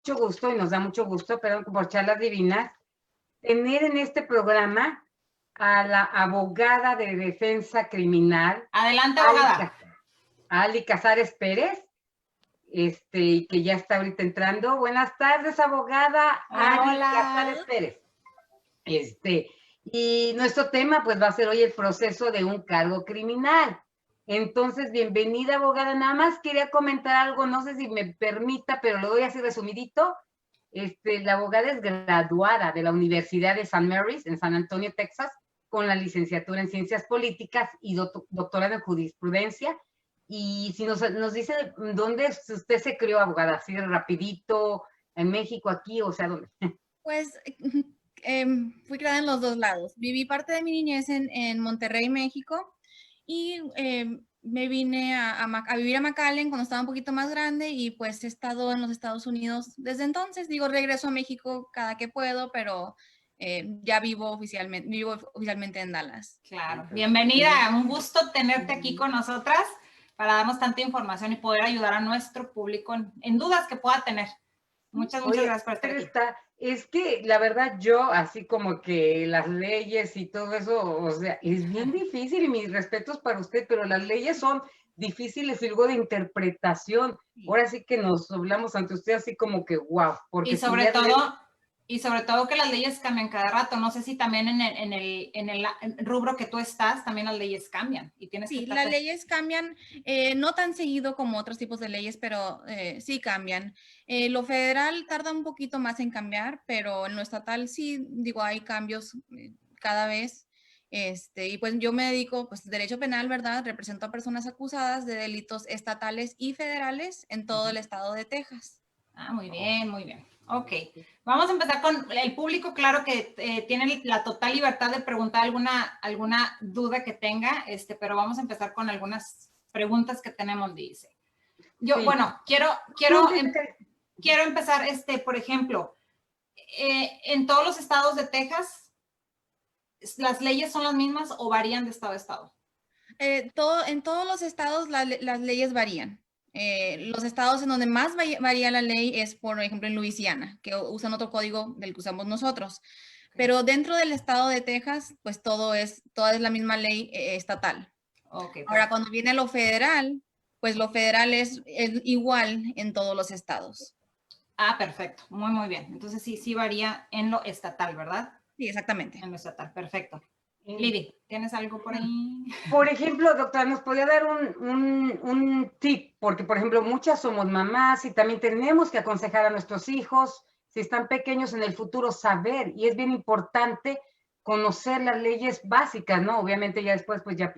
mucho gusto y nos da mucho gusto, perdón, por charlas divinas, tener en este programa a la abogada de defensa criminal, Adelante, abogada. Ali Casares Pérez, y que ya está ahorita entrando. Buenas tardes, abogada Ali Casares Pérez. Y nuestro tema, pues, va a ser hoy el proceso de un cargo criminal. Entonces, bienvenida, abogada. Nada más quería comentar algo, no sé si me permita, pero lo doy así resumidito. La abogada es graduada de la Universidad de St. Mary's en San Antonio, Texas, con la licenciatura en Ciencias Políticas y doctorado en Jurisprudencia. Y si nos dice dónde usted se crió, abogada, así rapidito, en México, aquí, o sea, ¿dónde? Pues fui criada en los dos lados. Viví parte de mi niñez en Monterrey, México, y me vine a vivir a McAllen cuando estaba un poquito más grande y pues he estado en los Estados Unidos desde entonces. Digo, regreso a México cada que puedo, pero ya vivo oficialmente en Dallas. Claro. Bienvenida, un gusto tenerte aquí con nosotras para darnos tanta información y poder ayudar a nuestro público en dudas que pueda tener. Muchas gracias por estar aquí. Es que la verdad yo, así como que las leyes y todo eso, o sea, es bien difícil y mis respetos para usted, pero las leyes son difíciles y luego de interpretación. Ahora sí que nos hablamos ante usted así como que wow. Porque y sobre todo que las leyes cambian cada rato. No sé si también en el rubro que tú estás, también las leyes cambian. Y tienes sí, las leyes cambian, no tan seguido como otros tipos de leyes, pero sí cambian. Lo federal tarda un poquito más en cambiar, pero en lo estatal sí, digo, hay cambios cada vez. Y pues yo me dedico, pues, derecho penal, ¿verdad? Represento a personas acusadas de delitos estatales y federales en todo el estado de Texas. Ah, muy bien, muy bien. Ok, vamos a empezar con el público, claro que tiene la total libertad de preguntar alguna duda que tenga, pero vamos a empezar con algunas preguntas que tenemos, dice. Yo, sí. Bueno, quiero empezar, por ejemplo, en todos los estados de Texas, ¿las leyes son las mismas o varían de estado a estado? En todos los estados las leyes varían. Los estados en donde más varía la ley es, por ejemplo, en Luisiana, que usan otro código del que usamos nosotros. Pero dentro del estado de Texas, pues toda es la misma ley estatal. Okay, ahora, cuando viene lo federal, pues lo federal es igual en todos los estados. Ah, perfecto. Muy, muy bien. Entonces sí varía en lo estatal, ¿verdad? Sí, exactamente. En lo estatal, perfecto. Lidy, ¿tienes algo por ahí? Por ejemplo, doctora, ¿nos podría dar un tip? Porque, por ejemplo, muchas somos mamás y también tenemos que aconsejar a nuestros hijos, si están pequeños en el futuro, saber, y es bien importante conocer las leyes básicas, ¿no? Obviamente ya después, pues ya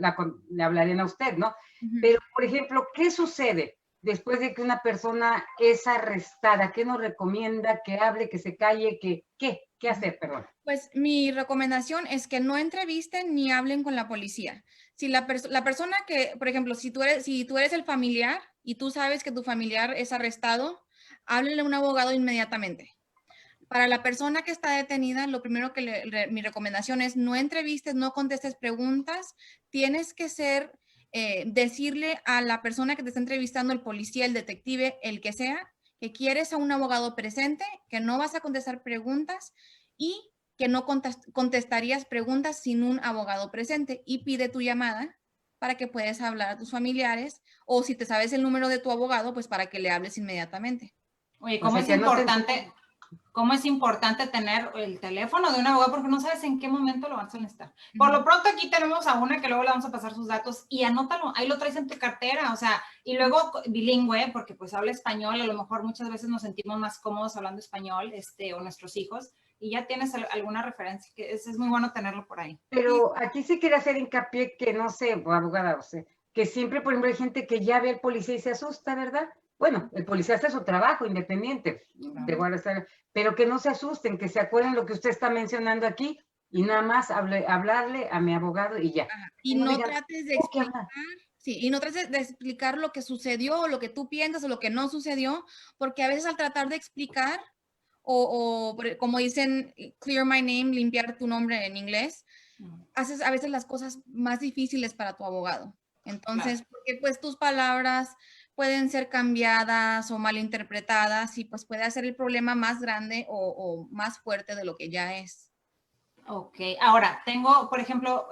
le hablarían a usted, ¿no? Pero, por ejemplo, ¿qué sucede después de que una persona es arrestada? ¿Qué nos recomienda? ¿Que hable, que se calle? ¿Qué hacer? Perdón. Pues mi recomendación es que no entrevisten ni hablen con la policía. Si la persona que, por ejemplo, si tú eres el familiar y tú sabes que tu familiar es arrestado, háblele a un abogado inmediatamente. Para la persona que está detenida, lo primero que mi recomendación es no entrevistes, no contestes preguntas. Tienes que decirle a la persona que te está entrevistando, el policía, el detective, el que sea, que quieres a un abogado presente, que no vas a contestar preguntas y que no contestarías preguntas sin un abogado presente, y pide tu llamada para que puedas hablar a tus familiares, o si te sabes el número de tu abogado, pues para que le hables inmediatamente. Oye, ¿cómo es importante? ¿Cómo es importante tener el teléfono de un abogado? Porque no sabes en qué momento lo vas a necesitar. Por lo pronto aquí tenemos a una que luego le vamos a pasar sus datos y anótalo, ahí lo traes en tu cartera, o sea, y luego bilingüe, porque pues habla español, a lo mejor muchas veces nos sentimos más cómodos hablando español, o nuestros hijos, y ya tienes alguna referencia, que es muy bueno tenerlo por ahí. Pero aquí sí quería hacer hincapié que, no sé, abogada, o sea, que siempre, por ejemplo, hay gente que ya ve al policía y se asusta, ¿verdad? Bueno, el policía hace su trabajo independiente, pero que no se asusten, que se acuerden lo que usted está mencionando aquí y nada más hablarle a mi abogado y ya. Y no trates de explicar, y no trates de explicar lo que sucedió o lo que tú piensas o lo que no sucedió, porque a veces al tratar de explicar o como dicen, clear my name, limpiar tu nombre en inglés, haces a veces las cosas más difíciles para tu abogado. Entonces, porque pues tus palabras pueden ser cambiadas o malinterpretadas y pues puede hacer el problema más grande o más fuerte de lo que ya es. Ok, ahora tengo, por ejemplo,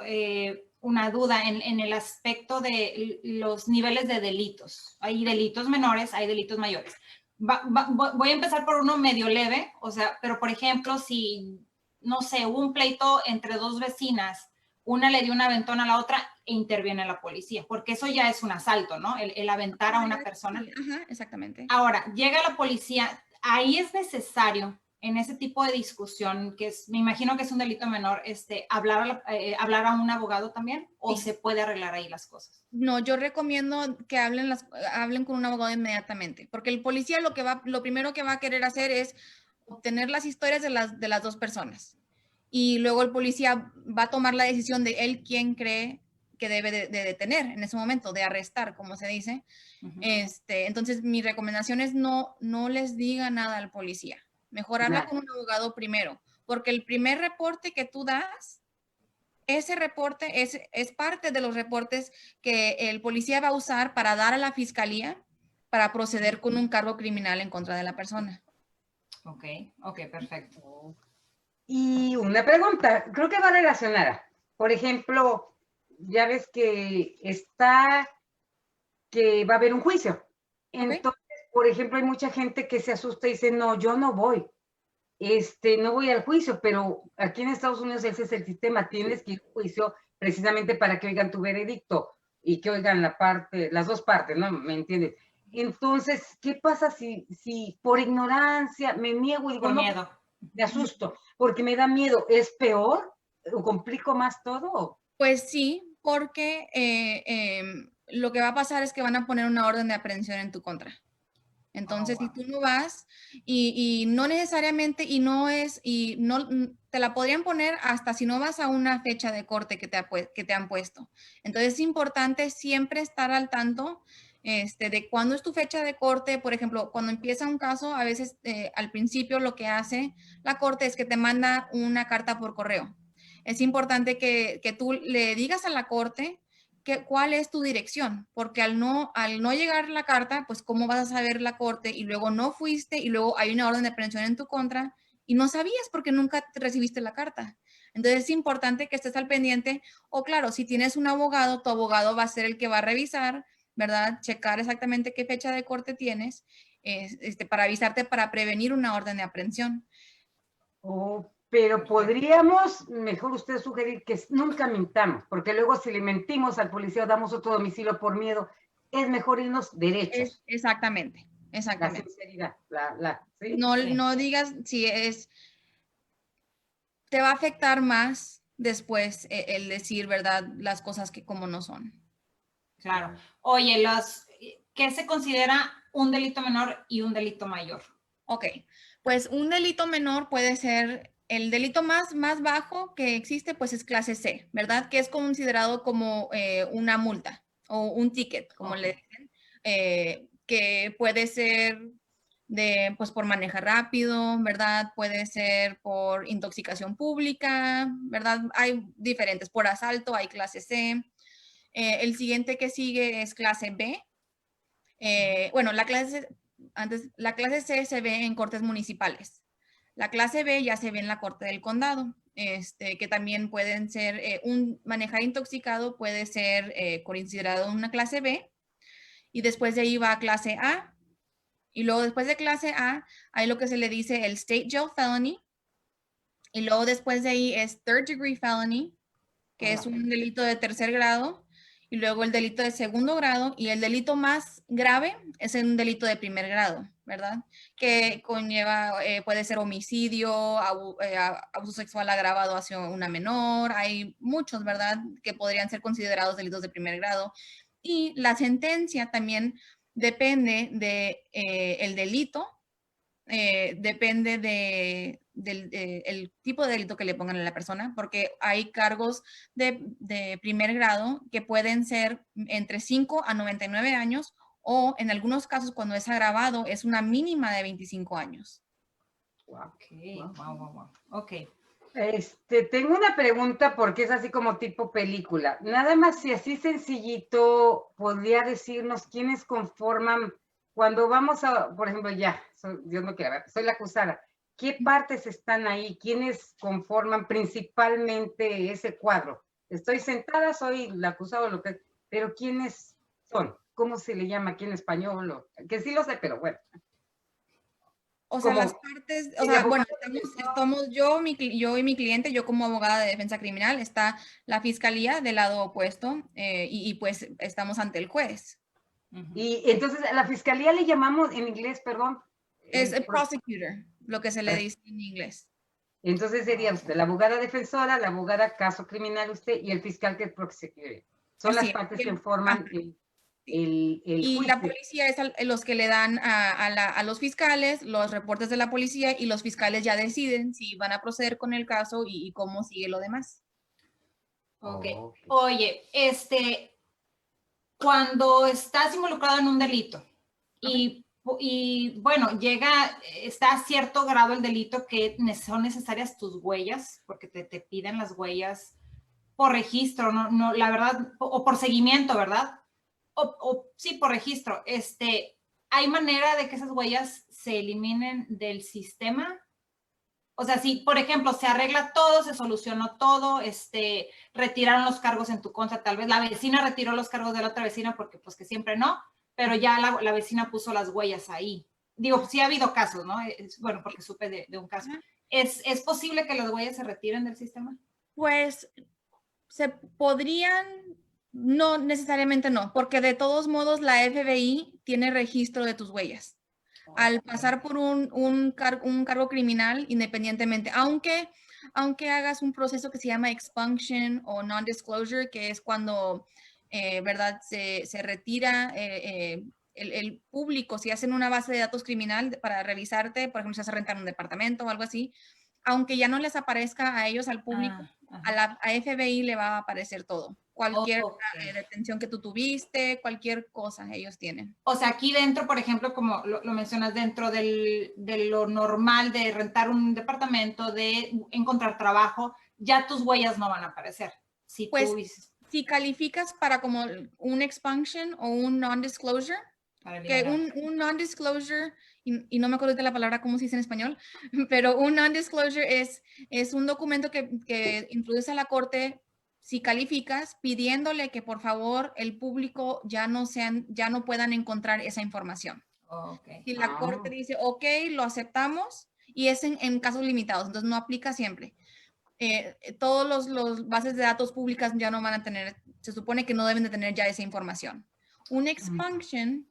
una duda en el aspecto de los niveles de delitos. Hay delitos menores, hay delitos mayores. Voy a empezar por uno medio leve, o sea, pero por ejemplo, si, no sé, hubo un pleito entre dos vecinas, una le dio un aventón a la otra e interviene la policía, porque eso ya es un asalto, ¿no? El aventar a una persona. Sí, ajá, exactamente. Ahora, llega la policía, ahí es necesario en ese tipo de discusión, que es, me imagino que es un delito menor, hablar a un abogado también, o Sí. se puede arreglar ahí las cosas. No, yo recomiendo que hablen con un abogado inmediatamente, porque el policía lo primero que va a querer hacer es obtener las historias de las dos personas. Y luego el policía va a tomar la decisión de él quién cree que debe de detener en ese momento, de arrestar, como se dice. Entonces, mi recomendación es no les diga nada al policía. Mejor habla con un abogado primero, porque el primer reporte que tú das, ese reporte es parte de los reportes que el policía va a usar para dar a la fiscalía para proceder con un cargo criminal en contra de la persona. Ok, perfecto. Y una pregunta, creo que va relacionada. Por ejemplo, ya ves que va a haber un juicio. Entonces, por ejemplo, hay mucha gente que se asusta y dice, no, yo no voy. No voy al juicio, pero aquí en Estados Unidos ese es el sistema, tienes que ir al juicio precisamente para que oigan tu veredicto y que oigan las dos partes, ¿no? ¿Me entiendes? Entonces, ¿qué pasa si por ignorancia me niego y digo, Por no, miedo. me asusto, porque me da miedo? ¿Es peor? ¿O complico más todo? Pues sí, porque lo que va a pasar es que van a poner una orden de aprehensión en tu contra. Entonces, si tú no vas y no necesariamente, y no te la podrían poner hasta si no vas a una fecha de corte que te han puesto. Entonces, es importante siempre estar al tanto de cuándo es tu fecha de corte. Por ejemplo, cuando empieza un caso, a veces al principio lo que hace la corte es que te manda una carta por correo. Es importante que tú le digas a la corte cuál es tu dirección, porque al no llegar la carta, pues cómo vas a saber la corte y luego no fuiste y luego hay una orden de aprehensión en tu contra y no sabías porque nunca recibiste la carta. Entonces es importante que estés al pendiente o claro, si tienes un abogado, tu abogado va a ser el que va a revisar, ¿verdad? Checar exactamente qué fecha de corte tienes para avisarte para prevenir una orden de aprehensión. Pero podríamos, mejor usted sugerir que nunca mintamos, porque luego si le mentimos al policía o damos otro domicilio por miedo, es mejor irnos derechos. Exactamente. La sinceridad. ¿Sí? No digas si te va a afectar más después el decir, ¿verdad? Las cosas que como no son. Claro. Oye, ¿qué se considera un delito menor y un delito mayor? Ok, pues un delito menor puede ser el delito más bajo que existe, pues es clase C, ¿verdad? Que es considerado como una multa o un ticket, como le dicen, que puede ser pues por manejar rápido, ¿verdad? Puede ser por intoxicación pública, ¿verdad? Hay diferentes, por asalto hay clase C. El siguiente que sigue es clase B. Bueno, la clase C se ve en cortes municipales. La clase B ya se ve en la corte del condado, que también pueden ser, manejar intoxicado puede ser considerado una clase B, y después de ahí va a clase A, y luego después de clase A hay lo que se le dice el State Jail Felony, y luego después de ahí es Third Degree Felony, que es un delito de tercer grado, y luego el delito de segundo grado, y el delito más grave es un delito de primer grado, ¿verdad? Que conlleva, puede ser homicidio, abuso sexual agravado hacia una menor, hay muchos, ¿verdad? Que podrían ser considerados delitos de primer grado. Y la sentencia también depende de el delito, depende del tipo de delito que le pongan a la persona, porque hay cargos de primer grado que pueden ser entre 5 a 99 años o en algunos casos cuando es agravado es una mínima de 25 años. Ok, wow. Ok. Tengo una pregunta porque es así como tipo película. Nada más si así sencillito podría decirnos quiénes conforman, cuando vamos a, por ejemplo, Dios no quiera, soy la acusada. ¿Qué partes están ahí? ¿Quiénes conforman principalmente ese cuadro? Estoy sentada, soy la acusada, pero ¿quiénes son? ¿Cómo se le llama aquí en español? Que sí lo sé, pero bueno. O sea, las Como partes, o el sea, bueno, abogado estamos yo, yo y mi cliente, yo como abogada de defensa criminal, está la fiscalía del lado opuesto y pues estamos ante el juez. y entonces a la fiscalía le llamamos en inglés, perdón. Es el prosecutor, lo que se le dice en inglés. Entonces sería usted la abogada defensora, la abogada caso criminal usted y el fiscal que es prosecutor. Son Así las es. partes que forman Sí. el Y la juicio. policía es los que le dan a los fiscales los reportes de la policía y los fiscales ya deciden si van a proceder con el caso y cómo sigue lo demás. Ok. Ok. Oye, cuando estás involucrado en un delito y bueno, está a cierto grado el delito que son necesarias tus huellas, porque te piden las huellas por registro, no, la verdad, o por seguimiento, ¿verdad? Sí, por registro. ¿Hay manera de que esas huellas se eliminen del sistema? O sea, si, por ejemplo, se arregla todo, se solucionó todo, retiraron los cargos en tu contra, tal vez la vecina retiró los cargos de la otra vecina porque pues que siempre no, pero ya la vecina puso las huellas ahí. Digo, sí ha habido casos, ¿no? Bueno, porque supe de un caso. ¿Es posible que las huellas se retiren del sistema? Pues se podrían, no necesariamente no, porque de todos modos la FBI tiene registro de tus huellas. Al pasar por un cargo criminal, independientemente, aunque hagas un proceso que se llama expunction o non-disclosure, que es cuando, ¿verdad? Se retira el público, si hacen una base de datos criminal para revisarte, por ejemplo, si vas a rentar un departamento o algo así, aunque ya no les aparezca a ellos, al público, a FBI le va a aparecer todo. Cualquier detención que tú tuviste, cualquier cosa ellos tienen. O sea, aquí dentro, por ejemplo, como lo mencionas, dentro de lo normal de rentar un departamento, de encontrar trabajo, ya tus huellas no van a aparecer. Si Pues, tú si calificas para como un expunction o un non-disclosure, que un non-disclosure, y no me acuerdo de la palabra, cómo se dice en español, pero un non-disclosure es un documento que introduce a la corte si calificas, pidiéndole que por favor el público ya no puedan encontrar esa información. Okay. Si la corte dice, ok, lo aceptamos, y es en casos limitados, entonces no aplica siempre. Todos los bases de datos públicas ya no van a tener, se supone que no deben de tener ya esa información. Un expunction,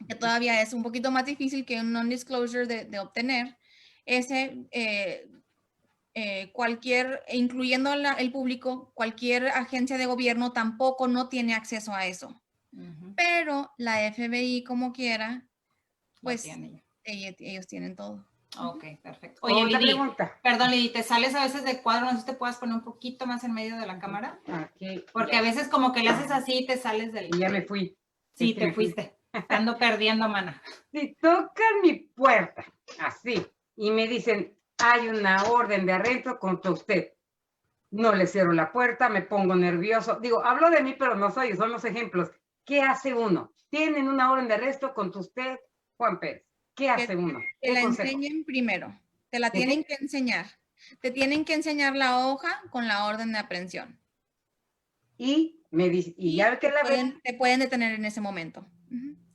que todavía es un poquito más difícil que un non-disclosure de obtener, cualquier, incluyendo el público, cualquier agencia de gobierno tampoco no tiene acceso a eso. Pero la FBI, como quiera, pues ellos tienen todo. Ok, perfecto. Oye, Lidy, perdón, Lidy, ¿te sales a veces de cuadro? No sé si te puedas poner un poquito más en medio de la cámara. Okay, porque a veces como que le haces así y te sales del... Y ya me fui. Sí, te fuiste. Te ando perdiendo, mana. Si tocan mi puerta, así, y me dicen, hay una orden de arresto contra usted. No le cierro la puerta, me pongo nervioso. Digo, hablo de mí, pero no soy, son los ejemplos. ¿Qué hace uno? Tienen una orden de arresto contra usted, Juan Pérez. ¿Qué hace uno? Que la enseñen primero. Te la tienen que enseñar. Te tienen que enseñar la hoja con la orden de aprehensión. Y me dice, y ya que te pueden detener en ese momento.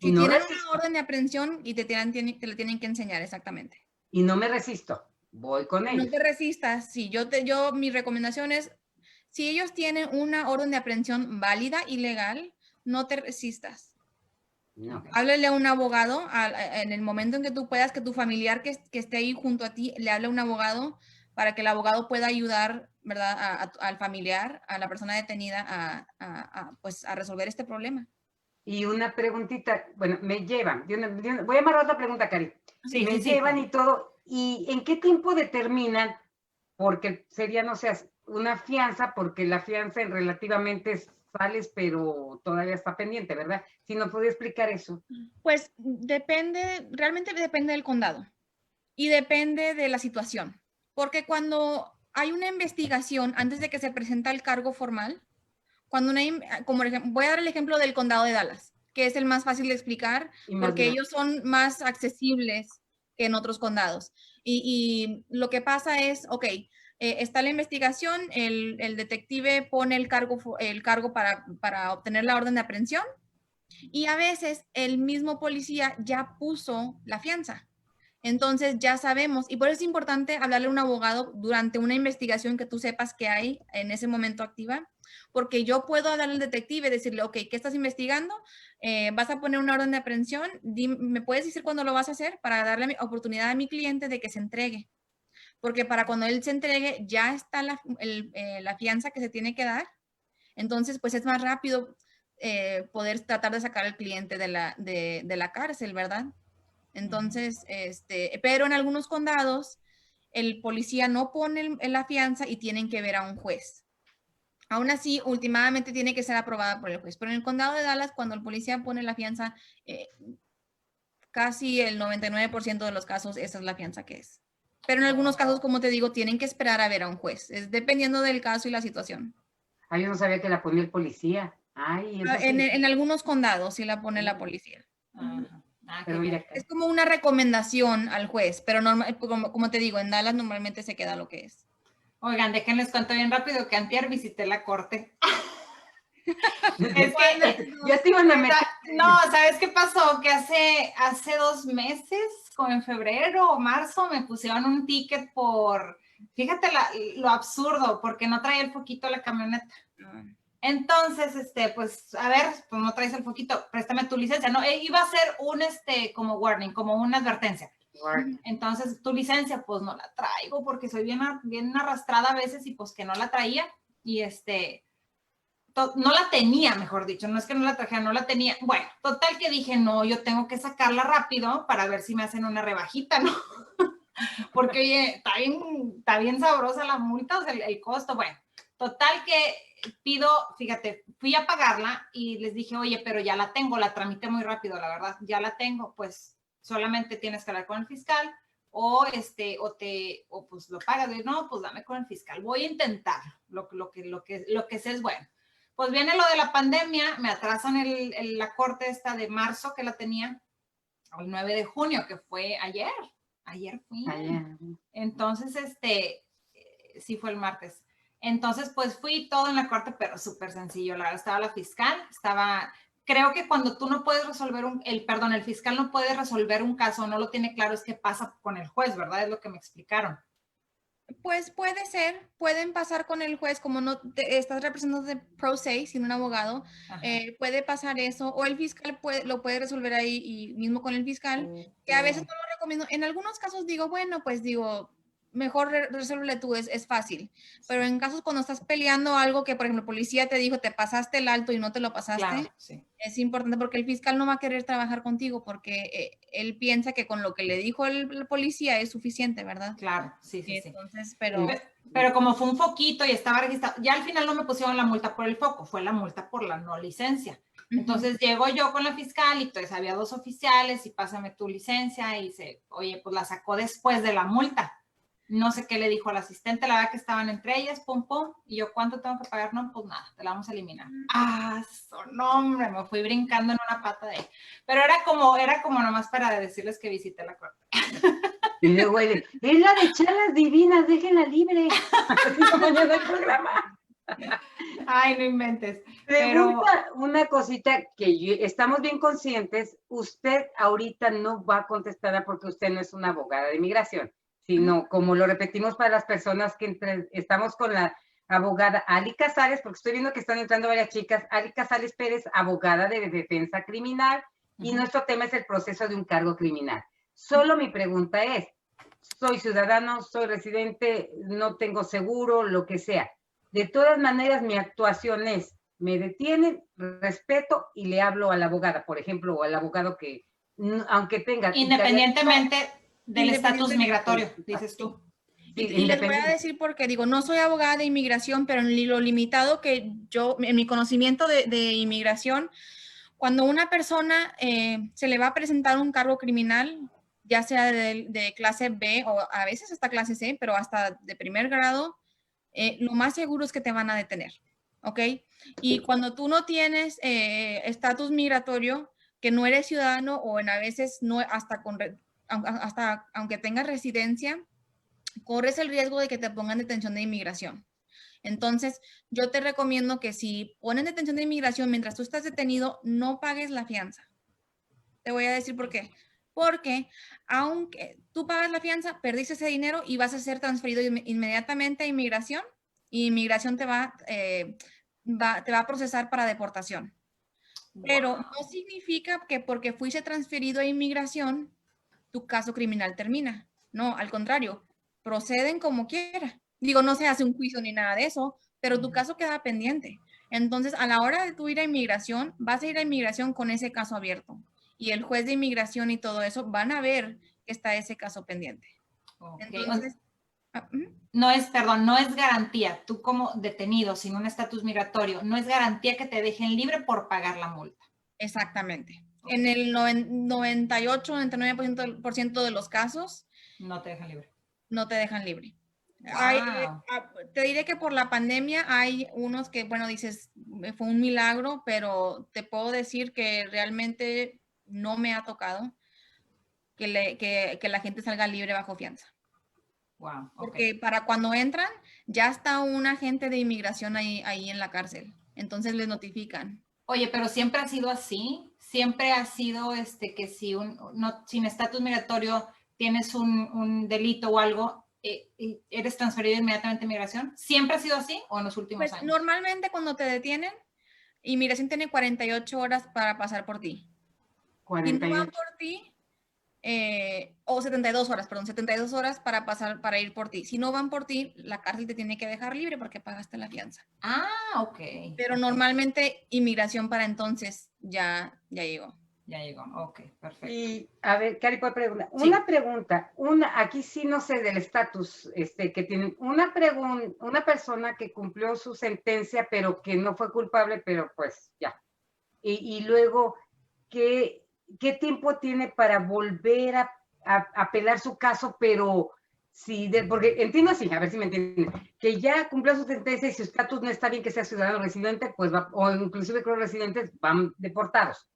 Si no tienen una orden de aprehensión y te la tienen que enseñar exactamente. Y no me resisto, voy con ellos. No te resistas. Sí, mi recomendación es, si ellos tienen una orden de aprehensión válida y legal, no te resistas. No. Háblale a un abogado en el momento en que tú puedas, que tu familiar que esté ahí junto a ti, le hable a un abogado para que el abogado pueda ayudar, ¿verdad? Al familiar, a la persona detenida pues, a resolver este problema. Y una preguntita, bueno, me llevan, voy a llamar a otra pregunta, Cari. Sí, me llevan y todo, ¿y en qué tiempo determinan? Porque sería, no sé, una fianza, porque la fianza relativamente sales, pero todavía está pendiente, ¿verdad? Si no puede explicar eso. Pues realmente depende del condado y depende de la situación. Porque cuando hay una investigación antes de que se presenta el cargo formal. Cuando voy a dar el ejemplo del condado de Dallas, que es el más fácil de explicar, porque ellos son más accesibles que en otros condados. Y lo que pasa es, ok, está la investigación, el detective pone el cargo para obtener la orden de aprehensión, y a veces el mismo policía ya puso la fianza. Entonces ya sabemos, y por eso es importante hablarle a un abogado durante una investigación que tú sepas que hay en ese momento activa, porque yo puedo hablarle al detective y decirle, ok, ¿qué estás investigando? ¿Vas a poner una orden de aprehensión? ¿Me puedes decir cuándo lo vas a hacer para darle oportunidad a mi cliente de que se entregue? Porque para cuando él se entregue ya está la fianza que se tiene que dar. Entonces, pues es más rápido poder tratar de sacar al cliente de la cárcel, ¿verdad? Entonces, pero en algunos condados, el policía no pone la fianza y tienen que ver a un juez. Aún así, últimamente tiene que ser aprobada por el juez. Pero en el condado de Dallas, cuando el policía pone la fianza, casi el 99% de los casos, esa es la fianza que es. Pero en algunos casos, como te digo, tienen que esperar a ver a un juez. Es dependiendo del caso y la situación. Yo no sabía que la ponía el policía. En algunos condados sí la pone la policía. Es como una recomendación al juez, pero como te digo, en Dallas normalmente se queda lo que es. Oigan, déjenles cuento bien rápido que antier visité la corte. Es que ya te iban a meter. No, ¿sabes qué pasó? Que hace 2 meses, como en febrero o marzo, me pusieron un ticket por, fíjate lo absurdo, porque no traía el foquito de la camioneta. Entonces, pues, a ver, pues no traes el foquito, préstame tu licencia. No, iba a ser un, como warning, como una advertencia. Entonces, tu licencia, pues no la traigo porque soy bien arrastrada a veces y pues que no la traía. Y no la tenía, mejor dicho, no es que no la trajera, no la tenía. Bueno, total que dije, no, yo tengo que sacarla rápido para ver si me hacen una rebajita, ¿no? Porque, oye, está bien sabrosa la multa, o sea, el costo. Bueno, total que fíjate, fui a pagarla y les dije, oye, pero ya la tengo, la tramité muy rápido, la verdad, ya la tengo, pues solamente tienes que hablar con el fiscal o pues lo pagas. Y no, pues dame con el fiscal, voy a intentar, lo que sé es bueno. Pues viene lo de la pandemia, me atrasan la corte esta de marzo que la tenía el 9 de junio, que fue ayer fui. Entonces, sí fue el martes. Entonces, pues fui todo en la corte, pero súper sencillo. La verdad, estaba la fiscal, creo que cuando tú no puedes resolver el fiscal no puede resolver un caso, no lo tiene claro, es que pasa con el juez, ¿verdad? Es lo que me explicaron. Pues puede ser, pueden pasar con el juez, como no estás representando de pro se, sin un abogado, puede pasar eso, o el fiscal lo puede resolver ahí y mismo con el fiscal, que a veces no lo recomiendo. En algunos casos digo, bueno, pues digo, mejor resuélvele tú, es fácil. Pero en casos cuando estás peleando algo que, por ejemplo, el policía te dijo, te pasaste el alto y no te lo pasaste, claro, sí. Es importante porque el fiscal no va a querer trabajar contigo porque él piensa que con lo que le dijo el policía es suficiente, ¿verdad? Claro, sí. Entonces, pero como fue un foquito y estaba registrado, ya al final no me pusieron la multa por el foco, fue la multa por la no licencia. Entonces llego yo con la fiscal y pues había 2 oficiales y pásame tu licencia y oye, pues la sacó después de la multa. No sé qué le dijo al asistente, la verdad que estaban entre ellas, pum, y yo, ¿cuánto tengo que pagar? No, pues nada, te la vamos a eliminar. No, hombre, me fui brincando en una pata de ahí. Pero era como nomás para decirles que visité la corte. Y luego, es la de charlas divinas, déjenla libre. Mañana el programa. Ay, no inventes. Pregunta una cosita que estamos bien conscientes, usted ahorita no va a contestar porque usted no es una abogada de inmigración, sino como lo repetimos para las personas que estamos con la abogada Ali Casares, porque estoy viendo que están entrando varias chicas, Ali Casares Pérez, abogada de defensa criminal, y nuestro tema es el proceso de un cargo criminal. Solo mi pregunta es, soy ciudadano, soy residente, no tengo seguro, lo que sea. De todas maneras, mi actuación es, me detienen, respeto y le hablo a la abogada, por ejemplo, o al abogado que, aunque tenga... Independientemente del estatus migratorio, dices tú. Sí, y les voy a decir porque digo, no soy abogada de inmigración, pero en lo limitado que yo, en mi conocimiento de inmigración, cuando una persona se le va a presentar un cargo criminal, ya sea de clase B o a veces hasta clase C, pero hasta de primer grado, lo más seguro es que te van a detener, ¿ok? Y cuando tú no tienes estatus migratorio, que no eres ciudadano o a veces no, hasta aunque tengas residencia, corres el riesgo de que te pongan detención de inmigración. Entonces, yo te recomiendo que si ponen detención de inmigración mientras tú estás detenido, no pagues la fianza. Te voy a decir por qué. Porque aunque tú pagas la fianza, perdiste ese dinero y vas a ser transferido inmediatamente a inmigración y inmigración te va a procesar para deportación. Pero no significa que porque fuiste transferido a inmigración, tu caso criminal termina. No, al contrario, proceden como quiera. Digo, no se hace un juicio ni nada de eso, pero tu caso queda pendiente. Entonces, a la hora de tú ir a inmigración, vas a ir a inmigración con ese caso abierto. Y el juez de inmigración y todo eso van a ver que está ese caso pendiente. Okay. Entonces, no es garantía, tú como detenido sin un estatus migratorio, no es garantía que te dejen libre por pagar la multa. Exactamente. Okay. En el 98-99% de los casos, no te dejan libre. No te dejan libre. Wow. Te diré que por la pandemia hay unos que, bueno, dices, fue un milagro, pero te puedo decir que realmente no me ha tocado que la gente salga libre bajo fianza. Wow, okay. Porque para cuando entran, ya está un agente de inmigración ahí en la cárcel. Entonces les notifican. Oye, pero siempre ha sido así. Siempre ha sido que si sin estatus migratorio tienes un delito o algo, ¿eres transferido inmediatamente a inmigración? ¿Siempre ha sido así o en los últimos años? Normalmente cuando te detienen, inmigración tiene 48 horas para pasar por ti. 48. Si no van por ti, o 72 horas, perdón, 72 horas para ir por ti. Si no van por ti, la cárcel te tiene que dejar libre porque pagaste la fianza. Ah, ok. Pero normalmente inmigración para entonces ya llegó. Ya llegó, ok, perfecto. Y a ver, Cari, ¿puedo preguntar? Sí. Una pregunta, aquí sí no sé del estatus que tienen. Una persona que cumplió su sentencia, pero que no fue culpable, pero pues ya. Y luego, ¿qué tiempo tiene para volver a apelar su caso? Pero sí, porque entiendo así, a ver si me entienden, que ya cumplió su sentencia y su estatus no está bien que sea ciudadano residente, pues va, o inclusive creo residentes van deportados.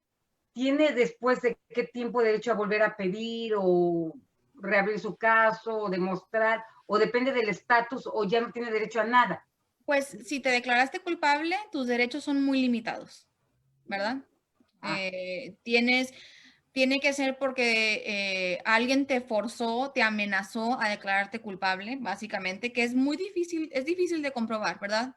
¿Tiene después de qué tiempo derecho a volver a pedir o reabrir su caso o demostrar? ¿O depende del estatus o ya no tiene derecho a nada? Pues si te declaraste culpable, tus derechos son muy limitados, ¿verdad? Tiene que ser porque alguien te forzó, te amenazó a declararte culpable, básicamente, que es difícil de comprobar, ¿verdad?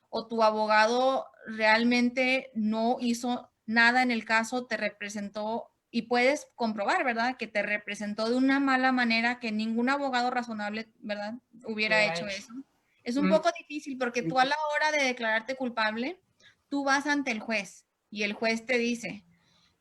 O tu abogado realmente no hizo nada en el caso, te representó y puedes comprobar, ¿verdad? Que te representó de una mala manera que ningún abogado razonable, ¿verdad? Hubiera hecho eso. Es un poco difícil porque tú a la hora de declararte culpable, tú vas ante el juez y el juez te dice,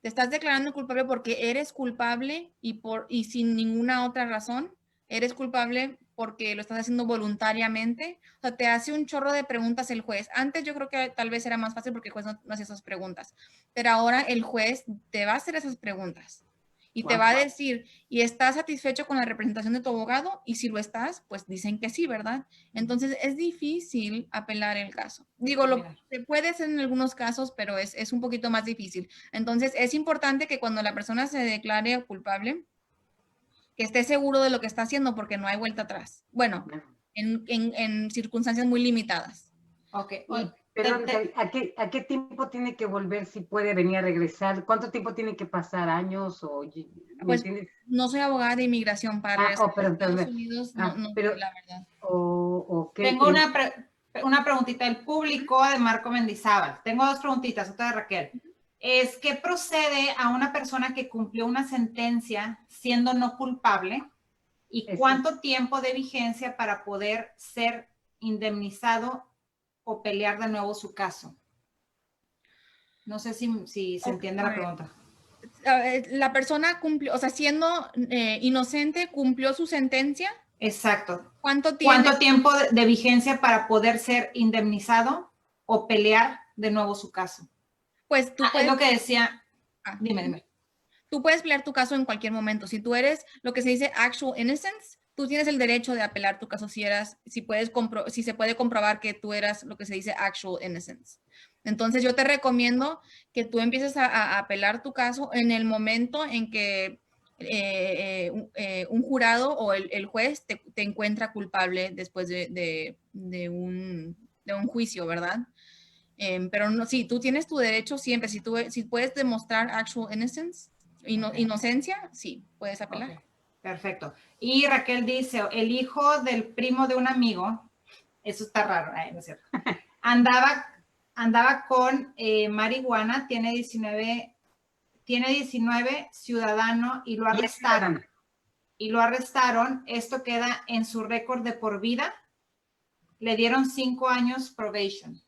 te estás declarando culpable porque eres culpable y sin ninguna otra razón, eres culpable porque lo estás haciendo voluntariamente. O sea, te hace un chorro de preguntas el juez. Antes yo creo que tal vez era más fácil porque el juez no hace esas preguntas, pero ahora el juez te va a hacer esas preguntas. Y te va a decir, ¿y estás satisfecho con la representación de tu abogado? Y si lo estás, pues dicen que sí, ¿verdad? Entonces es difícil apelar el caso. Digo, se puede hacer en algunos casos, pero es un poquito más difícil. Entonces es importante que cuando la persona se declare culpable, que esté seguro de lo que está haciendo porque no hay vuelta atrás. Bueno, en circunstancias muy limitadas. Ok. Perdón, ¿a qué tiempo tiene que volver si puede venir a regresar? ¿Cuánto tiempo tiene que pasar? ¿Años? Pues no soy abogada de inmigración para regresar a Estados Unidos, pero la verdad. Tengo una preguntita del público de Marco Mendizábal. Tengo dos preguntitas, otra de Raquel. ¿Qué procede a una persona que cumplió una sentencia siendo no culpable? ¿Y cuánto tiempo de vigencia para poder ser indemnizado o pelear de nuevo su caso? No sé si se entiende la pregunta. La persona cumplió, o sea, siendo inocente, cumplió su sentencia. Exacto. ¿Cuánto tiempo de vigencia para poder ser indemnizado o pelear de nuevo su caso? Pues tú puedes... Es lo que decía... Dime. Tú puedes pelear tu caso en cualquier momento. Si tú eres lo que se dice actual innocence, tú tienes el derecho de apelar tu caso si se puede comprobar que tú eras lo que se dice actual innocence. Entonces yo te recomiendo que tú empieces a apelar tu caso en el momento en que un jurado o el juez te encuentra culpable después de un juicio, ¿verdad? Pero no, sí, tú tienes tu derecho siempre. Si puedes demostrar actual innocence, inocencia, sí, puedes apelar. Okay. Perfecto. Y Raquel dice, el hijo del primo de un amigo, eso está raro, no es cierto, andaba con marihuana, tiene 19, ciudadano, y lo arrestaron. Esto queda en su récord de por vida. Le dieron 5 años probation.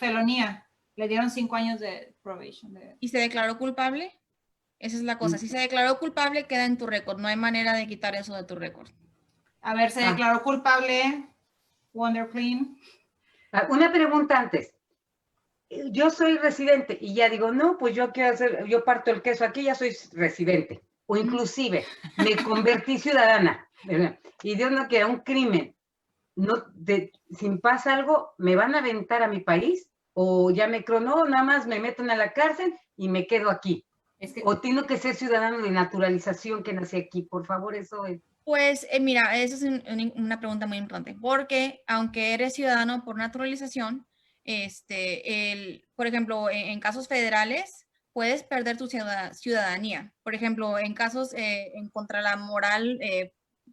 Felonía. Le dieron 5 años de probation. ¿Y se declaró culpable? Esa es la cosa. Si se declaró culpable, queda en tu récord. No hay manera de quitar eso de tu récord. A ver, se declaró culpable, Wonder Clean. Una pregunta antes. Yo soy residente y ya digo, no, pues yo parto el queso aquí, ya soy residente. O inclusive me convertí ciudadana. ¿Verdad? Y Dios no quiera, un crimen. Si pasa algo, ¿me van a aventar a mi país? ¿O ya nada más me meten a la cárcel y me quedo aquí? ¿O tengo que ser ciudadano de naturalización que nací aquí? Por favor, eso es. Pues mira, esa es una pregunta muy importante, porque aunque eres ciudadano por naturalización, por ejemplo, en casos federales, puedes perder tu ciudadanía. Por ejemplo, en casos en contra la moral,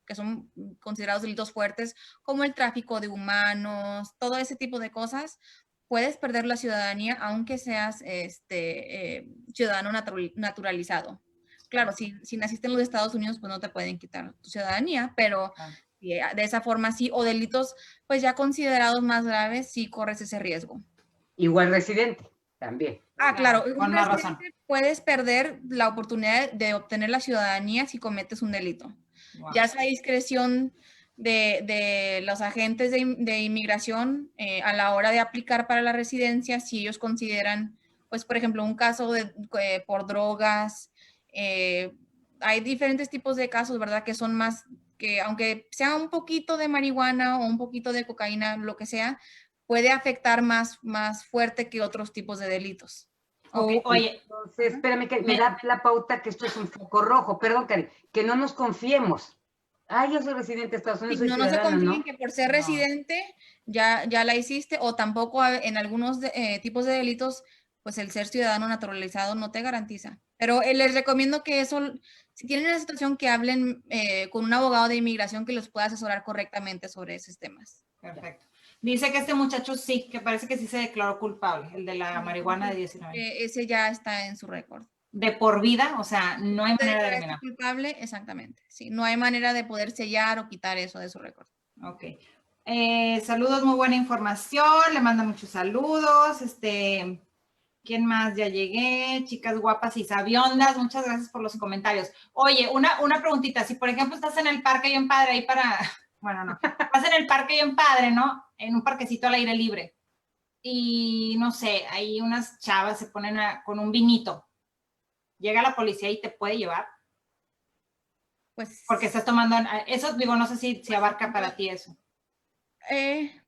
que son considerados delitos fuertes, como el tráfico de humanos, todo ese tipo de cosas, puedes perder la ciudadanía aunque seas ciudadano naturalizado. Claro, si naciste en los Estados Unidos, pues no te pueden quitar tu ciudadanía, pero de esa forma sí, o delitos pues ya considerados más graves, sí corres ese riesgo. Igual residente, también. Claro, con más razón. Puedes perder la oportunidad de obtener la ciudadanía si cometes un delito. Wow. Ya es la discreción de los agentes de inmigración a la hora de aplicar para la residencia, si ellos consideran, pues, por ejemplo, un caso por drogas. Hay diferentes tipos de casos, ¿verdad? Que son más, que aunque sea un poquito de marihuana o un poquito de cocaína, lo que sea, puede afectar más fuerte que otros tipos de delitos. Okay. Oye, entonces, espérame, que me da la pauta que esto es un foco rojo. Perdón, Karen, que no nos confiemos. Yo soy residente de Estados Unidos, soy no se confíen, ¿no? Que por ser residente ya la hiciste, o tampoco en algunos tipos de delitos, pues el ser ciudadano naturalizado no te garantiza. Pero les recomiendo que eso, si tienen una situación, que hablen con un abogado de inmigración que los pueda asesorar correctamente sobre esos temas. Perfecto. Dice que este muchacho sí, que parece que sí se declaró culpable, el de la marihuana de 19. Ese ya está en su récord. De por vida, o sea, no hay manera de eliminar. Culpable, exactamente. Sí, no hay manera de poder sellar o quitar eso de su récord. Ok. Saludos, muy buena información. Le mando muchos saludos. ¿Quién más? Ya llegué. Chicas guapas y sabiondas. Muchas gracias por los comentarios. Oye, una preguntita. Si, por ejemplo, estás en el parque bien padre ahí para... Bueno, no. Estás en el parque bien padre, ¿no? En un parquecito al aire libre. Y, no sé, ahí unas chavas se ponen con un vinito. ¿Llega la policía y te puede llevar? Pues... Porque estás tomando... Eso, digo, no sé si abarca para ti eso.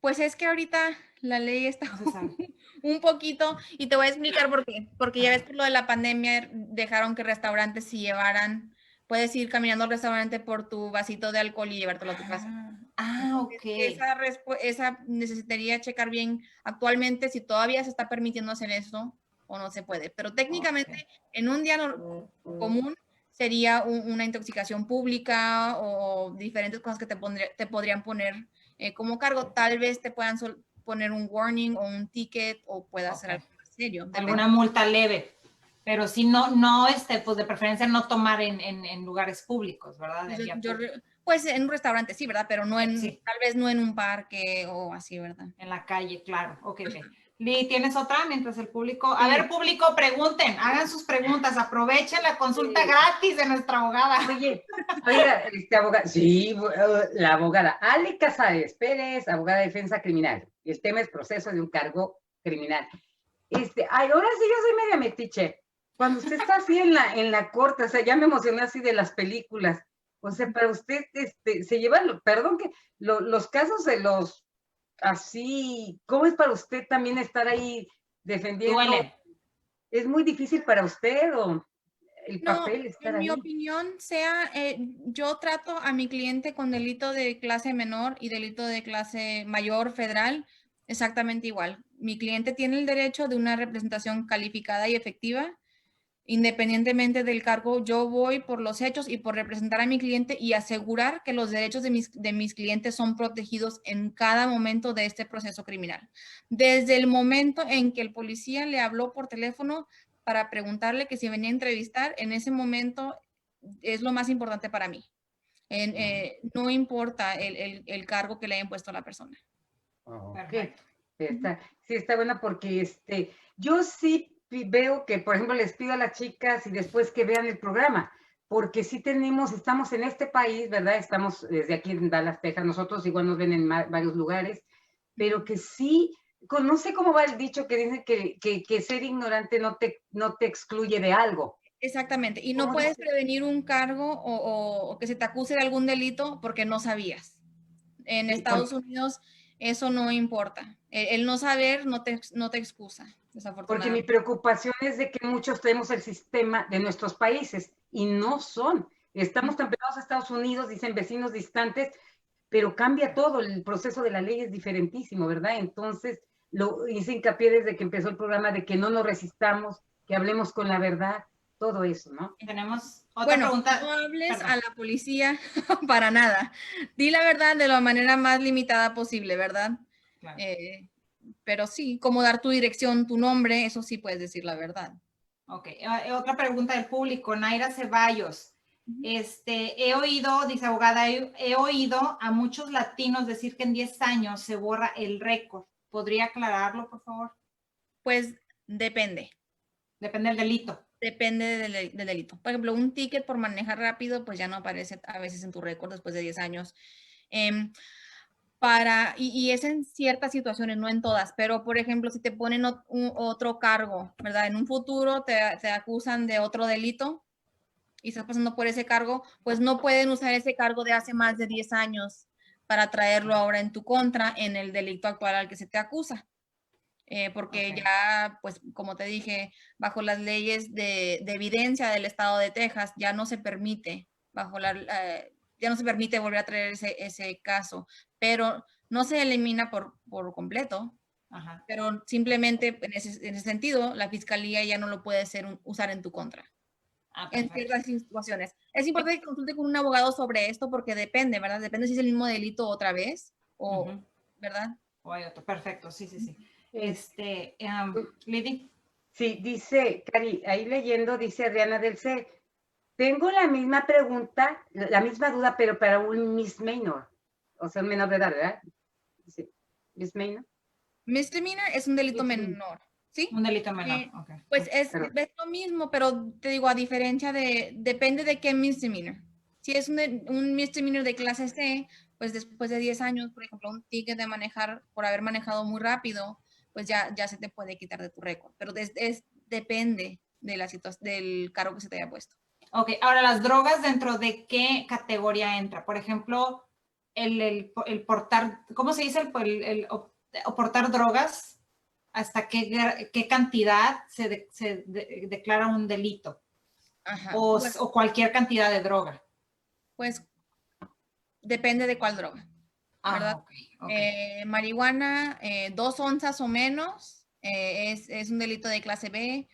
Pues es que ahorita la ley está un poquito, y te voy a explicar por qué. Porque ya ves, por lo de la pandemia, dejaron que restaurantes si llevaran... Puedes ir caminando al restaurante por tu vasito de alcohol y llevártelo a tu casa. Ok. Esa necesitaría checar bien actualmente si todavía se está permitiendo hacer eso o no se puede. Pero técnicamente, en un día común sería una intoxicación pública o diferentes cosas que te podrían poner como cargo. Tal vez te puedan poner un warning o un ticket, o pueda ser algo más serio. Alguna multa leve. Pero si no, pues de preferencia no tomar en lugares públicos, ¿verdad? Pues en un restaurante, sí, ¿verdad? Pero no tal vez no en un parque o así, ¿verdad? En la calle, claro. Ok. Lee, ¿tienes otra? Mientras el público... A ver, público, pregunten, hagan sus preguntas, aprovechen la consulta gratis de nuestra abogada. Oye, abogada, sí, la abogada Ale Casares Pérez, abogada de defensa criminal. El tema es proceso de un cargo criminal. Ahora sí yo soy media metiche. Cuando usted está así en la corte, o sea, ya me emocioné así de las películas. O sea, para usted, se llevan, perdón que los casos de los así, ¿cómo es para usted también estar ahí defendiendo? Duele. ¿Es muy difícil para usted o el No, papel estar en mi ahí? opinión, yo trato a mi cliente con delito de clase menor y delito de clase mayor federal exactamente igual. Mi cliente tiene el derecho de una representación calificada y efectiva. Independientemente del cargo, yo voy por los hechos y por representar a mi cliente y asegurar que los derechos de mis clientes son protegidos en cada momento de este proceso criminal. Desde el momento en que el policía le habló por teléfono para preguntarle que si venía a entrevistar, en ese momento es lo más importante para mí. No importa el cargo que le hayan puesto a la persona. Perfecto. Sí, está buena porque yo sí veo que, por ejemplo, les pido a las chicas y después que vean el programa, porque sí estamos en este país, ¿verdad? Estamos desde aquí en Dallas, Texas, nosotros igual nos ven en varios lugares, pero que sí, no sé cómo va el dicho que dice que ser ignorante no te excluye de algo. Exactamente, y no puedes prevenir un cargo o que se te acuse de algún delito porque no sabías. En Estados Unidos eso no importa. El no saber no te excusa, Porque mi desafortunadamente. preocupación es de que muchos tenemos el sistema de nuestros países y no son. Estamos tan pegados a Estados Unidos, dicen vecinos distantes, pero cambia todo, el proceso de la ley es diferentísimo, ¿verdad? Entonces, lo hice hincapié desde que empezó el programa de que no nos resistamos, que hablemos con la verdad, todo eso, ¿no? Tenemos otra pregunta. No hables Perdón. a la policía para nada. Di la verdad de la manera más limitada posible, ¿verdad? Claro. Pero sí, como dar tu dirección, tu nombre, eso sí puedes decir la verdad. Ok, otra pregunta del público, Naira Ceballos. He oído, dice abogada, he oído a muchos latinos decir que en 10 años se borra el récord. ¿Podría aclararlo, por favor? Pues depende. Depende del delito. Depende del delito. Por ejemplo, un ticket por manejar rápido, pues ya no aparece a veces en tu récord después de 10 años. Y es en ciertas situaciones, no en todas, pero por ejemplo, si te ponen otro cargo, ¿verdad? En un futuro te acusan de otro delito y estás pasando por ese cargo, pues no pueden usar ese cargo de hace más de 10 años para traerlo ahora en tu contra en el delito actual al que se te acusa. Porque ya, pues como te dije, bajo las leyes de evidencia del estado de Texas, ya no se permite, ya no se permite volver a traer ese caso, pero no se elimina por completo. Ajá. Pero simplemente en ese sentido, la fiscalía ya no lo puede usar en tu contra. En ciertas situaciones. Es importante que consulte con un abogado sobre esto porque depende, ¿verdad? Depende si es el mismo delito otra vez o, ¿verdad? O hay otro. Perfecto, sí. Lidy. Sí, dice, Cari, ahí leyendo, dice Adriana del C. Tengo la misma pregunta, la misma duda, pero para un misdemeanor. O sea, un menor de edad, ¿verdad? Dice, misdemeanor. Misdemeanor es un delito menor, ¿sí? Un delito menor, ok. Pues es lo mismo, pero te digo, a diferencia depende de qué misdemeanor. Si es un misdemeanor de clase C, pues después de 10 años, por ejemplo, un ticket de manejar por haber manejado muy rápido, pues ya se te puede quitar de tu récord. Pero depende de la del cargo que se te haya puesto. Ok, ahora las drogas, ¿dentro de qué categoría entra? Por ejemplo, el portar, ¿cómo se dice? El portar drogas, ¿hasta qué cantidad se declara un delito? Ajá. O cualquier cantidad de droga. Pues depende de cuál droga, ¿verdad? Okay. Marihuana, 2 onzas o menos, es un delito de clase B.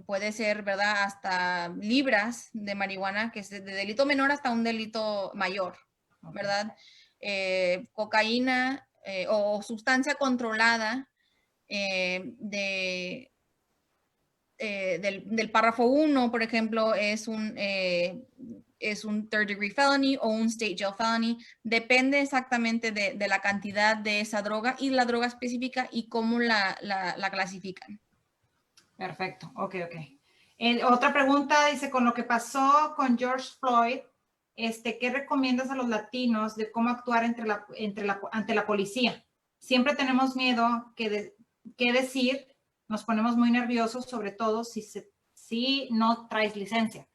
Puede ser, ¿verdad? Hasta libras de marihuana, que es de delito menor hasta un delito mayor, ¿verdad? Cocaína o sustancia controlada del párrafo 1, por ejemplo, es un third degree felony o un state jail felony. Depende exactamente de la cantidad de esa droga y la droga específica y cómo la clasifican. Perfecto, ok. Otra pregunta dice, con lo que pasó con George Floyd, ¿qué recomiendas a los latinos de cómo actuar ante la policía? Siempre tenemos miedo qué decir, nos ponemos muy nerviosos, sobre todo si no traes licencia.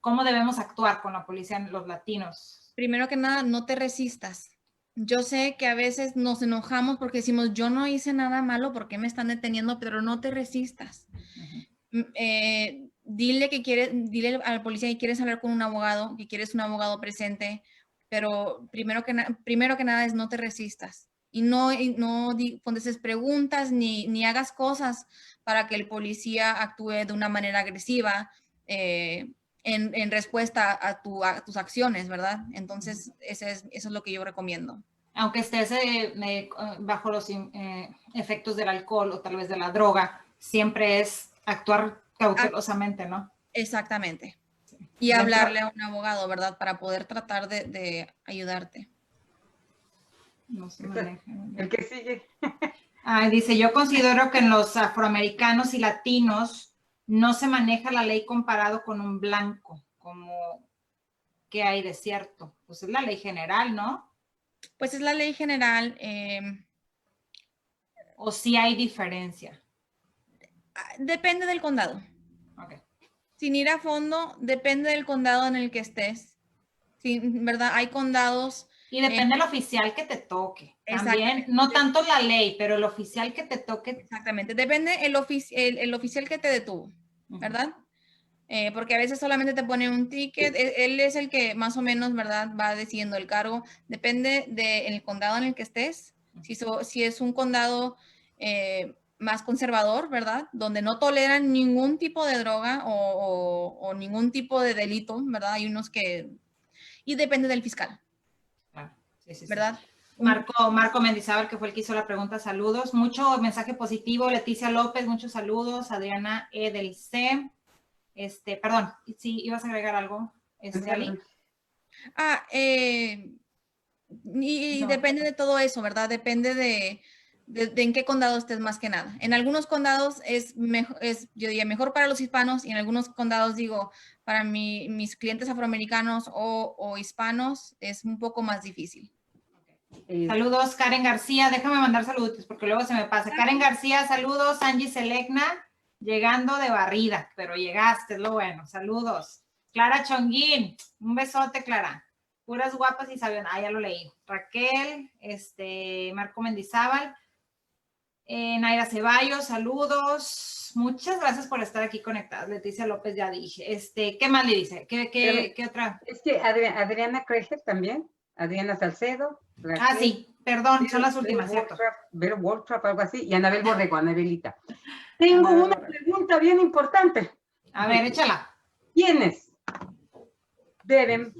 ¿Cómo debemos actuar con la policía, los latinos? Primero que nada, no te resistas. Yo sé que a veces nos enojamos porque decimos, yo no hice nada malo, ¿por qué me están deteniendo? Pero no te resistas. Dile al policía que quieres hablar con un abogado, que quieres un abogado presente, pero primero que nada es no te resistas. Y no contestes preguntas ni hagas cosas para que el policía actúe de una manera agresiva en respuesta a tus acciones, ¿verdad? Entonces, eso es lo que yo recomiendo. Aunque estés bajo los efectos del alcohol o tal vez de la droga, siempre es actuar cautelosamente, ¿no? Exactamente. Y hablarle a un abogado, ¿verdad? Para poder tratar de ayudarte. No se maneja. El que sigue. Dice, yo considero que en los afroamericanos y latinos no se maneja la ley comparado con un blanco, como que hay de cierto. Pues es la ley general, ¿no? Pues es la ley general. ¿O sí hay diferencia? Depende del condado. Okay. Sin ir a fondo, depende del condado en el que estés. Sí, ¿verdad? Hay condados. Y depende del oficial que te toque. También, no tanto la ley, pero el oficial que te toque. Exactamente. Depende el oficial que te detuvo, ¿verdad? Porque a veces solamente te pone un ticket. Él es el que más o menos, ¿verdad? Va decidiendo el cargo. Depende del condado en el que estés. Si es un condado más conservador, ¿verdad? Donde no toleran ningún tipo de droga o ningún tipo de delito, ¿verdad? Hay unos que... Y depende del fiscal. Claro. Sí. ¿Verdad? Marco Mendizábal, que fue el que hizo la pregunta, saludos. Mucho mensaje positivo. Leticia López, muchos saludos. Adriana E. del C. Perdón, si ibas a agregar algo, Ali. No. Depende de todo eso, ¿verdad? Depende de en qué condado estés más que nada. En algunos condados yo diría, mejor para los hispanos, y en algunos condados, digo, para mis clientes afroamericanos o hispanos es un poco más difícil. Saludos, Karen García. Déjame mandar saludos porque luego se me pasa. Karen García, saludos. Angie Selecna, llegando de barrida, pero llegaste, es lo bueno. Saludos. Clara Chonguín, un besote, Clara. Puras guapas y sabias. Ya lo leí. Raquel, Marco Mendizábal, Naira Ceballos, saludos. Muchas gracias por estar aquí conectadas. Leticia López, ya dije. ¿Qué más le dice? ¿Qué otra? Es que Adriana Kreger también. Adriana Salcedo. Raquel, sí, perdón, son las últimas, ¿cierto? Vero Woltrap, algo así, y Anabel Borrego, Anabelita. Tengo una pregunta bien importante. A ver, échala. ¿Quiénes deben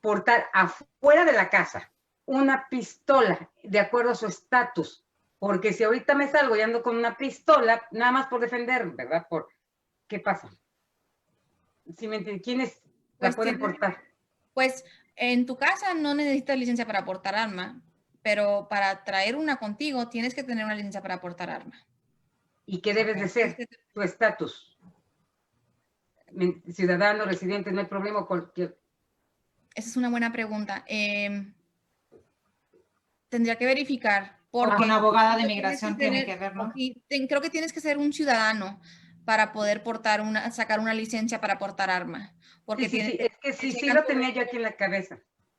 portar afuera de la casa una pistola de acuerdo a su estatus? Porque si ahorita me salgo y ando con una pistola, nada más por defender, ¿verdad? ¿Qué pasa? ¿Sí me entiendes? ¿Quiénes la pueden portar? Pues en tu casa no necesitas licencia para portar arma, pero para traer una contigo tienes que tener una licencia para portar arma. ¿Y qué debes de ser? Tu estatus. Ciudadano, residente, no hay problema. Cualquier... Esa es una buena pregunta. Tendría que verificar. Porque una abogada de migración tiene que ver, ¿no? Creo que tienes que ser un ciudadano para poder sacar una licencia para portar arma. Porque sí, es que sí lo tenía yo aquí en la cabeza.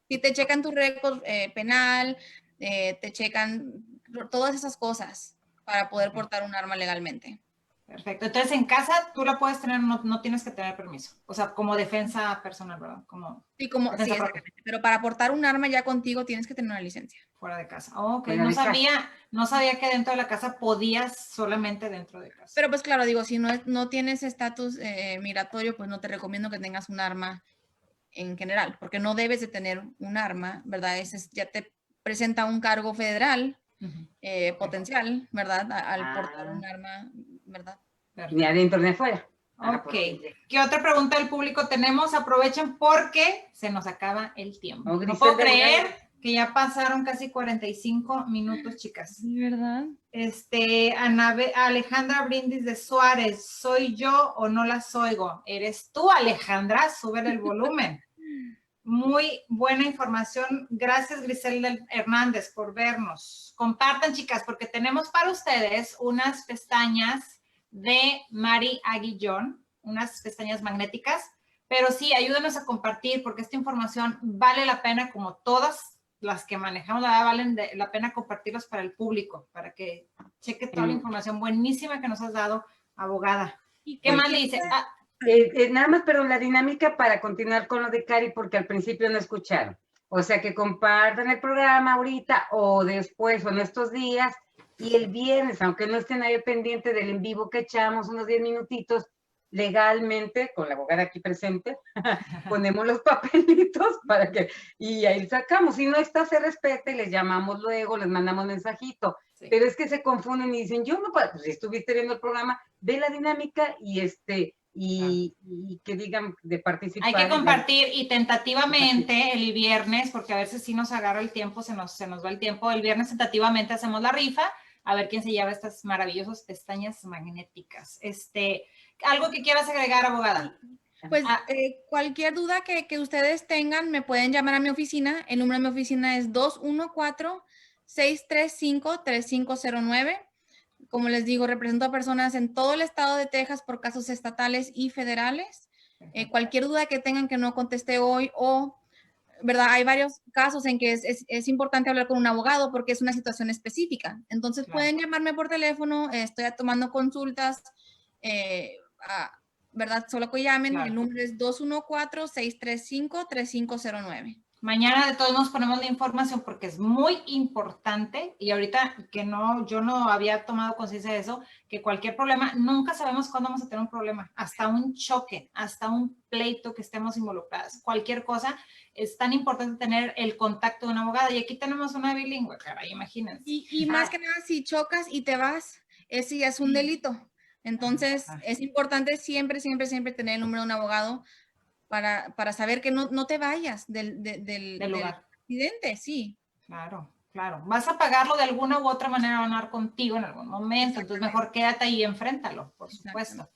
Si te checan tu récord penal, te checan todas esas cosas para poder portar un arma legalmente. Perfecto. Entonces, en casa tú la puedes tener, no tienes que tener permiso. O sea, como defensa personal, ¿verdad? Sí, exactamente. Pero para portar un arma ya contigo tienes que tener una licencia. Fuera de casa. Ok, no sabía que dentro de la casa podías solamente dentro de casa. Pero pues claro, digo, si no tienes estatus migratorio, pues no te recomiendo que tengas un arma en general, porque no debes de tener un arma, ¿verdad? Ya te presenta un cargo federal potencial, ¿verdad? Al portar un arma, ¿verdad? Ni adentro ni afuera. Ok. ¿Qué otra pregunta del público tenemos? Aprovechen porque se nos acaba el tiempo. No puedo creer que ya pasaron casi 45 minutos, chicas. Sí, ¿verdad? Alejandra Brindis de Suárez, ¿soy yo o no las oigo? ¿Eres tú, Alejandra? Súbele el volumen. Muy buena información. Gracias, Griselda Hernández, por vernos. Compartan, chicas, porque tenemos para ustedes unas pestañas de Mari Aguillón, unas pestañas magnéticas pero sí, ayúdanos a compartir porque esta información vale la pena, como todas las que manejamos, la verdad, valen la pena compartirlas para el público, para que cheque toda la información buenísima que nos has dado, abogada. ¿Qué más le dice? Nada más, pero la dinámica para continuar con lo de Cari, porque al principio no escucharon. O sea, que compartan el programa ahorita o después o en estos días, y el viernes, aunque no estén ahí pendiente del en vivo que echamos, unos 10 minutitos, legalmente, con la abogada aquí presente, ponemos los papelitos para que, y ahí sacamos. Si no está, se respete, les llamamos luego, les mandamos mensajito. Sí. Pero es que se confunden y dicen, yo no puedo, pues si estuviste viendo el programa, ve la dinámica y que digan de participar. Hay que compartir y tentativamente el viernes, porque a veces sí nos agarra el tiempo, se nos va el tiempo, el viernes tentativamente hacemos la rifa, a ver quién se lleva estas maravillosas pestañas magnéticas. ¿Algo que quieras agregar, abogada? Pues cualquier duda que ustedes tengan, me pueden llamar a mi oficina. El número de mi oficina es 214-635-3509. Como les digo, represento a personas en todo el estado de Texas por casos estatales y federales. Cualquier duda que tengan que no contesté hoy o, ¿verdad? Hay varios casos en que es importante hablar con un abogado porque es una situación específica. Entonces, pueden llamarme por teléfono, estoy tomando consultas, ¿verdad? Solo que llamen, el número es 214-635-3509. Mañana de todos nos ponemos la información porque es muy importante y ahorita que yo no había tomado conciencia de eso, que cualquier problema, nunca sabemos cuándo vamos a tener un problema, hasta un choque, hasta un pleito que estemos involucradas, cualquier cosa, es tan importante tener el contacto de una abogada y aquí tenemos una bilingüe, caray, imagínense. Y más que nada, si chocas y te vas, ese ya es un delito. Entonces, es importante siempre tener el número de un abogado para saber que no te vayas del accidente, sí. Claro. Vas a pagarlo de alguna u otra manera, van a dar contigo en algún momento, entonces mejor quédate ahí y enfréntalo, por supuesto.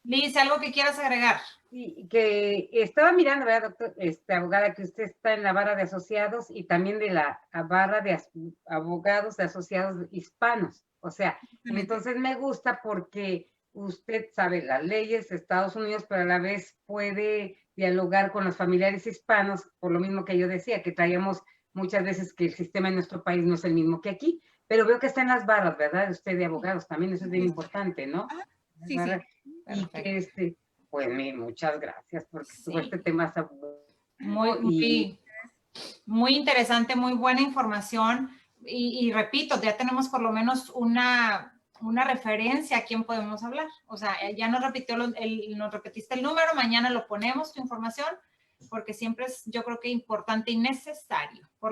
Liz, ¿algo que quieras agregar? Sí, que estaba mirando, ¿verdad, doctor? Abogada, que usted está en la barra de asociados y también de la barra de abogados de asociados hispanos. O sea, entonces me gusta porque usted sabe las leyes de Estados Unidos, pero a la vez puede dialogar con los familiares hispanos, por lo mismo que yo decía, que traíamos muchas veces que el sistema en nuestro país no es el mismo que aquí, pero veo que está en las barras, ¿verdad? Usted de abogados también, eso es bien importante, ¿no? Sí, y que pues muchas gracias, porque este tema está muy interesante, muy buena información, y repito, ya tenemos por lo menos una referencia a quién podemos hablar. O sea, ya nos repetiste el número, mañana lo ponemos, tu información, porque siempre es, yo creo que importante y necesario. Por lo